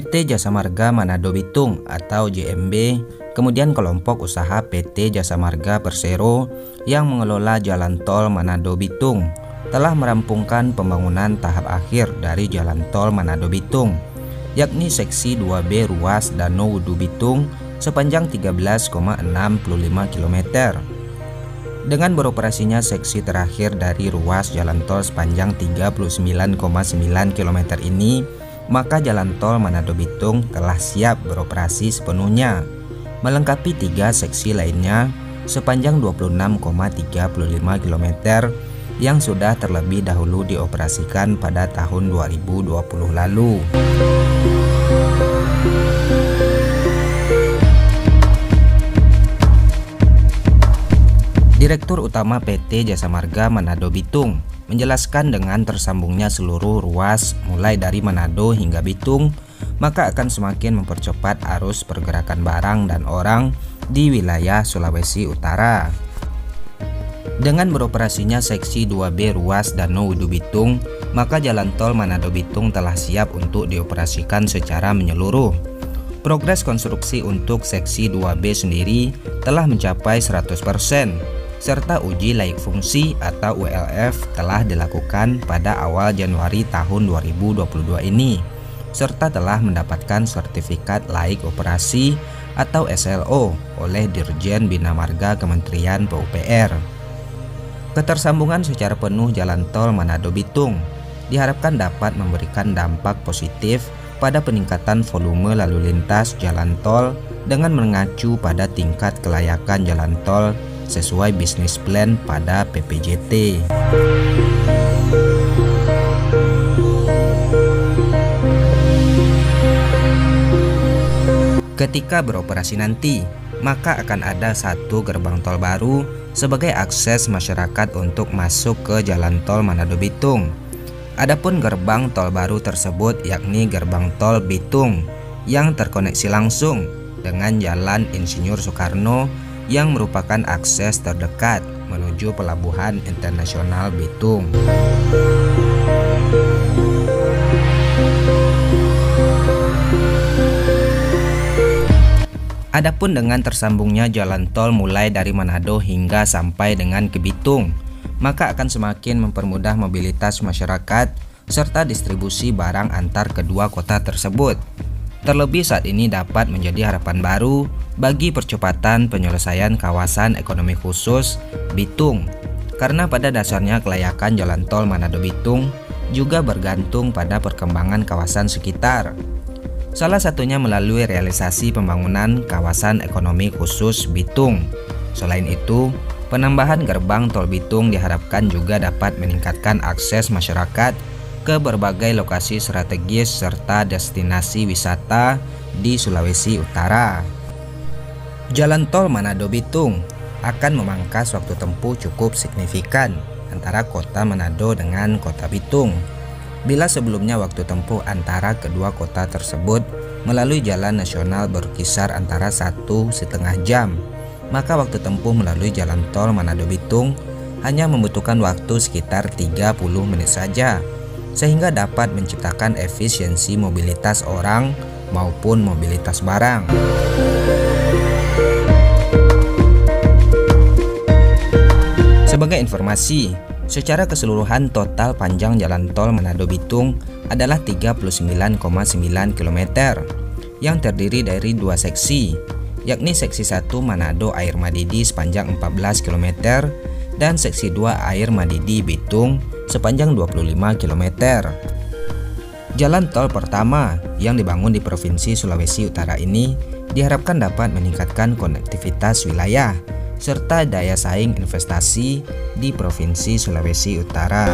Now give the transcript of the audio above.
PT Jasa Marga Manado Bitung atau JMB, kemudian kelompok usaha PT Jasa Marga Persero yang mengelola jalan tol Manado Bitung telah merampungkan pembangunan tahap akhir dari jalan tol Manado Bitung, yakni seksi 2B ruas Danau Wudu Bitung sepanjang 13,65 km. Dengan beroperasinya seksi terakhir dari ruas jalan tol sepanjang 39,9 km ini, maka jalan tol Manado Bitung telah siap beroperasi sepenuhnya, melengkapi 3 seksi lainnya sepanjang 26,35 km yang sudah terlebih dahulu dioperasikan pada tahun 2020 lalu. Direktur Utama PT Jasa Marga Manado Bitung menjelaskan dengan tersambungnya seluruh ruas mulai dari Manado hingga Bitung, maka akan semakin mempercepat arus pergerakan barang dan orang di wilayah Sulawesi Utara. Dengan beroperasinya seksi 2B ruas Danau Wudu Bitung, maka jalan tol Manado Bitung telah siap untuk dioperasikan secara menyeluruh. Progres konstruksi untuk seksi 2B sendiri telah mencapai 100%. Serta uji layak fungsi atau ULF telah dilakukan pada awal Januari tahun 2022 ini, serta telah mendapatkan sertifikat layak operasi atau SLO oleh Dirjen Bina Marga Kementerian PUPR. Ketersambungan secara penuh jalan tol Manado Bitung diharapkan dapat memberikan dampak positif pada peningkatan volume lalu lintas jalan tol dengan mengacu pada tingkat kelayakan jalan tol sesuai bisnis plan pada PPJT. Ketika beroperasi nanti, maka akan ada satu gerbang tol baru sebagai akses masyarakat untuk masuk ke jalan tol Manado Bitung. Adapun gerbang tol baru tersebut yakni gerbang tol Bitung yang terkoneksi langsung dengan Jalan Insinyur Soekarno yang merupakan akses terdekat menuju Pelabuhan Internasional Bitung. Adapun dengan tersambungnya jalan tol mulai dari Manado hingga sampai dengan ke Bitung, maka akan semakin mempermudah mobilitas masyarakat serta distribusi barang antar kedua kota tersebut. Terlebih saat ini dapat menjadi harapan baru bagi percepatan penyelesaian kawasan ekonomi khusus Bitung, karena pada dasarnya kelayakan jalan tol Manado Bitung juga bergantung pada perkembangan kawasan sekitar. Salah satunya melalui realisasi pembangunan kawasan ekonomi khusus Bitung. Selain itu, penambahan gerbang tol Bitung diharapkan juga dapat meningkatkan akses masyarakat ke berbagai lokasi strategis serta destinasi wisata di Sulawesi Utara. Jalan tol Manado Bitung akan memangkas waktu tempuh cukup signifikan antara kota Manado dengan kota Bitung. Bila sebelumnya waktu tempuh antara kedua kota tersebut melalui jalan nasional berkisar antara 1,5 jam, maka waktu tempuh melalui jalan tol Manado Bitung hanya membutuhkan waktu sekitar 30 menit saja, sehingga dapat menciptakan efisiensi mobilitas orang maupun mobilitas barang. Sebagai informasi, secara keseluruhan total panjang jalan tol Manado Bitung adalah 39,9 km yang terdiri dari 2 seksi, yakni seksi 1 Manado Air Madidi sepanjang 14 km dan seksi 2 Air Madidi Bitung sepanjang 25 km. Jalan tol pertama yang dibangun di Provinsi Sulawesi Utara ini diharapkan dapat meningkatkan konektivitas wilayah serta daya saing investasi di Provinsi Sulawesi Utara.